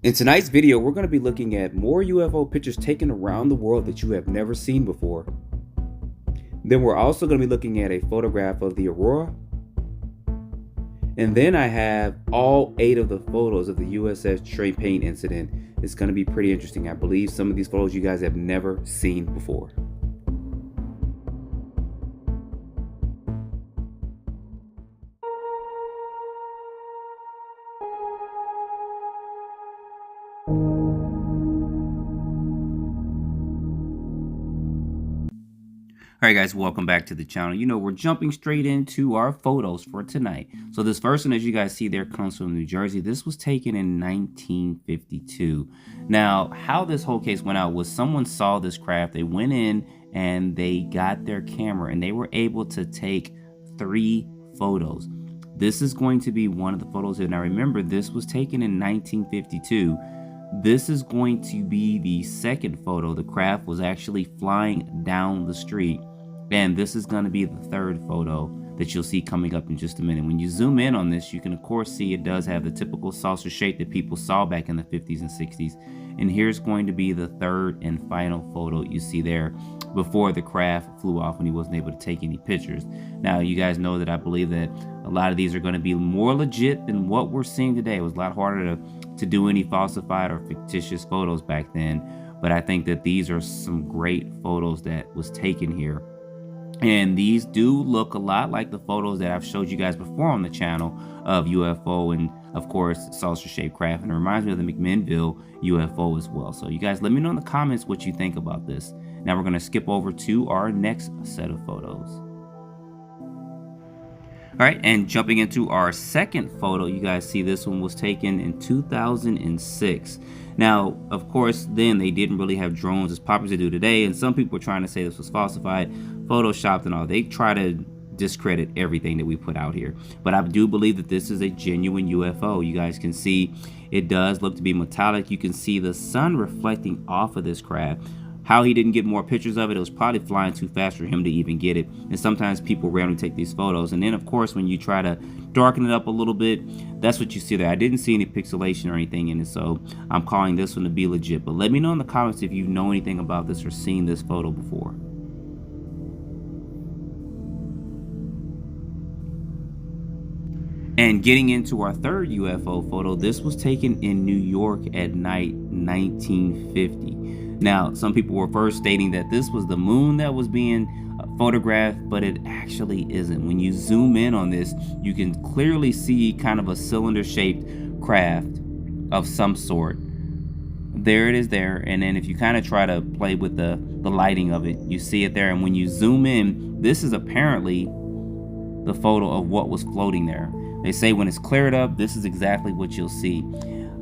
In tonight's video, we're going to be looking at more UFO pictures taken around the world that you have never seen before. Then we're also going to be looking at a photograph of the Aurora. And then I have all 8 of the photos of the USS Trepang incident. It's going to be pretty interesting. I believe some of these photos you guys have never seen before. Alright guys, welcome back to the channel. You know, we're jumping straight into our photos for tonight. So this first one, as you guys see there, comes from New Jersey. This was taken in 1952. Now, how this whole case went out was someone saw this craft, they went in and they got their camera and they were able to take 3 photos. This is going to be one of the photos here. Now remember, this was taken in 1952. This is going to be the second photo. The craft was actually flying down the street. And this is going to be the third photo that you'll see coming up in just a minute. When you zoom in on this, you can of course see it does have the typical saucer shape that people saw back in the 50s and 60s. And here's going to be the third and final photo you see there before the craft flew off when he wasn't able to take any pictures. Now, you guys know that I believe that a lot of these are going to be more legit than what we're seeing today. It was a lot harder to do any falsified or fictitious photos back then. But I think that these are some great photos that was taken here. And these do look a lot like the photos that I've showed you guys before on the channel of UFO and, of course, saucer-shaped craft. And it reminds me of the McMinnville UFO as well. So you guys let me know in the comments what you think about this. Now we're going to skip over to our next set of photos. All right, and jumping into our second photo, you guys see this one was taken in 2006. Now, of course, then they didn't really have drones as popular as they do today, and some people are trying to say this was falsified, photoshopped and all. They try to discredit everything that we put out here. But I do believe that this is a genuine UFO. You guys can see it does look to be metallic. You can see the sun reflecting off of this craft. How he didn't get more pictures of it, it was probably flying too fast for him to even get it. And sometimes people randomly take these photos. And then, of course, when you try to darken it up a little bit, that's what you see there. I didn't see any pixelation or anything in it, so I'm calling this one to be legit. But let me know in the comments if you know anything about this or seen this photo before. And getting into our third UFO photo, this was taken in New York at night, 1950. Now, some people were first stating that this was the moon that was being photographed, but it actually isn't. When you zoom in on this, you can clearly see kind of a cylinder-shaped craft of some sort. There it is there, and then if you kind of try to play with the lighting of it, you see it there. And when you zoom in, this is apparently the photo of what was floating there. They say when it's cleared up, this is exactly what you'll see.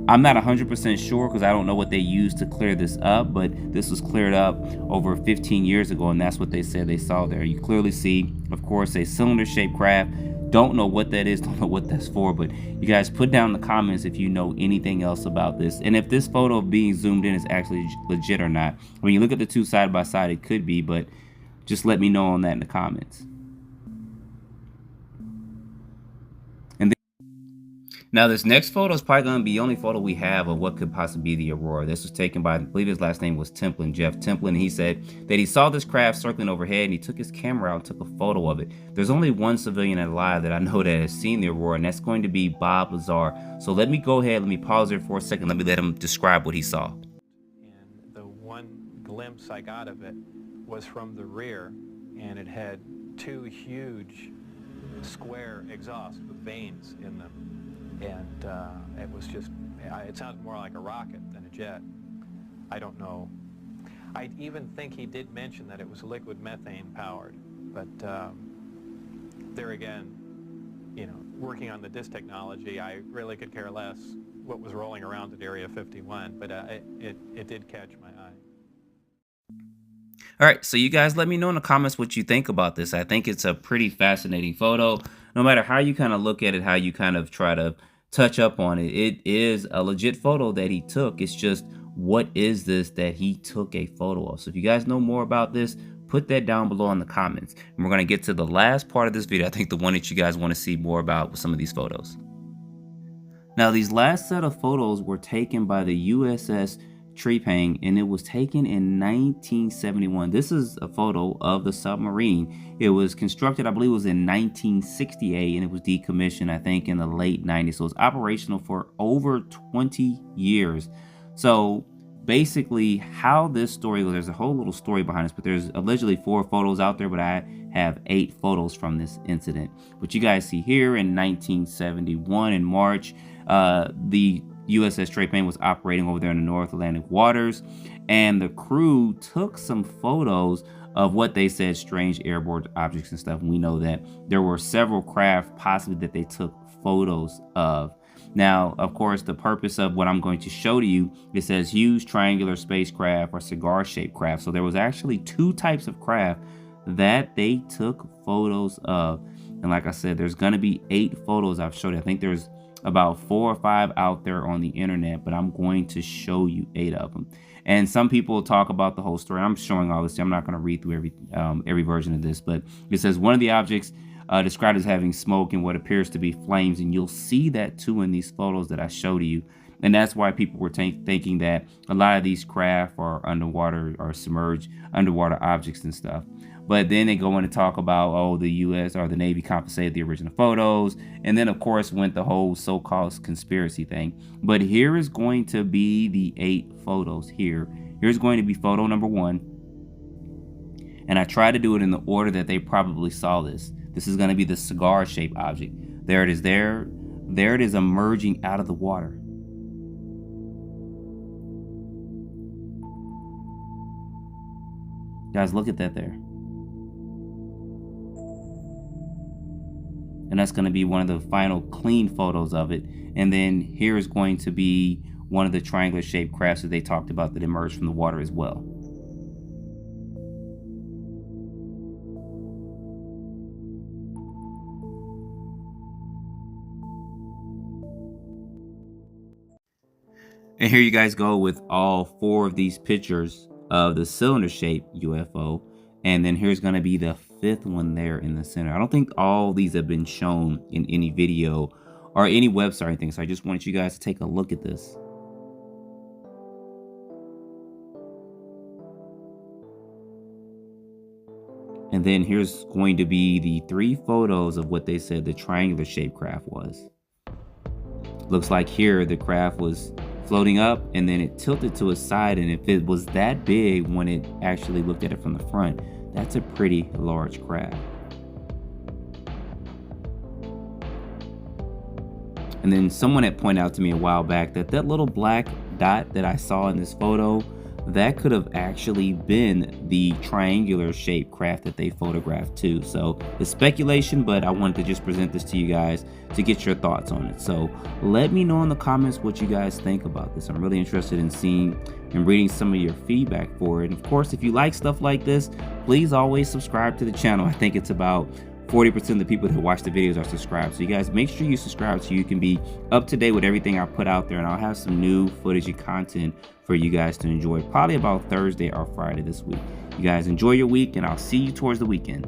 I'm not 100% sure because I don't know what they used to clear this up, but this was cleared up over 15 years ago, and that's what they said they saw there. You clearly see, of course, a cylinder-shaped craft. Don't know what that is, don't know what that's for, but you guys put down in the comments if you know anything else about this, and if this photo of being zoomed in is actually legit or not. When you look at the two side by side, it could be, but just let me know on that in the comments. Now, this next photo is probably going to be the only photo we have of what could possibly be the Aurora. This was taken by, I believe his last name was Templin, Jeff Templin. He said that he saw this craft circling overhead and he took his camera out and took a photo of it. There's only one civilian alive that I know that has seen the Aurora, and that's going to be Bob Lazar. So let me go ahead, let me pause there for a second. Let me let him describe what he saw. And the one glimpse I got of it was from the rear, and it had 2 huge square exhausts with vanes in them. And it was just, it sounded more like a rocket than a jet. I don't know. I even think he did mention that it was liquid methane powered. But there again, you know, working on this technology, I really could care less what was rolling around at Area 51, but it did catch my eye. All right, so you guys let me know in the comments what you think about this. I think it's a pretty fascinating photo. No matter how you kind of look at it, how you kind of try to touch up on it, it is a legit photo that he took. It's just, what is this that he took a photo of? So if you guys know more about this, put that down below in the comments. And we're going to get to the last part of this video. I think the one that you guys want to see more about with some of these photos. Now, these last set of photos were taken by the USS Trepang, and it was taken in 1971. This is a photo of the submarine. It was constructed, I believe it was in 1968, and it was decommissioned, I think, in the late 90s. So it's operational for over 20 years. So basically, how this story goes, there's a whole little story behind this, but there's allegedly 4 photos out there, but I have 8 photos from this incident. What you guys see here in 1971 in March, the USS Trepang was operating over there in the North Atlantic waters, and the crew took some photos of what they said strange airborne objects and stuff. And we know that there were several craft possibly that they took photos of. Now, of course, the purpose of what I'm going to show to you, it says huge triangular spacecraft or cigar-shaped craft. So there was actually 2 types of craft that they took photos of. And like I said, there's going to be 8 photos I've showed you. I think there's about 4 or 5 out there on the internet, but I'm going to show you 8 of them. And some people talk about the whole story. I'm showing all this. I'm not going to read through every version of this, but it says one of the objects described as having smoke and what appears to be flames, and you'll see that too in these photos that I showed you. And that's why people were thinking that a lot of these craft are underwater or submerged underwater objects and stuff. But then they go in to talk about, oh, the U.S. or the Navy compensated the original photos. And then, of course, went the whole so-called conspiracy thing. But here is going to be the 8 photos here. Here's going to be photo number 1. And I try to do it in the order that they probably saw this. This is going to be the cigar-shaped object. There it is there. There it is emerging out of the water. Guys, look at that there. And that's going to be one of the final clean photos of it. And then here is going to be one of the triangular shaped crafts that they talked about that emerged from the water as well. And here you guys go with all 4 of these pictures of the cylinder-shaped UFO. And then here's going to be the 5th one there in the center. I don't think all these have been shown in any video or any website or anything. So I just want you guys to take a look at this. And then here's going to be the 3 photos of what they said the triangular-shaped craft was. Looks like here the craft was floating up and then it tilted to its side, and if it was that big when it actually looked at it from the front, that's a pretty large craft. And then someone had pointed out to me a while back that that little black dot that I saw in this photo, that could have actually been the triangular shaped craft that they photographed too. So it's speculation, but I wanted to just present this to you guys to get your thoughts on it. So let me know in the comments what you guys think about this. I'm really interested in seeing and reading some of your feedback for it. And of course, if you like stuff like this, please always subscribe to the channel. I think it's about 40% of the people that watch the videos are subscribed. So you guys make sure you subscribe so you can be up to date with everything I put out there. And I'll have some new footage and content for you guys to enjoy probably about Thursday or Friday this week. You guys enjoy your week, and I'll see you towards the weekend.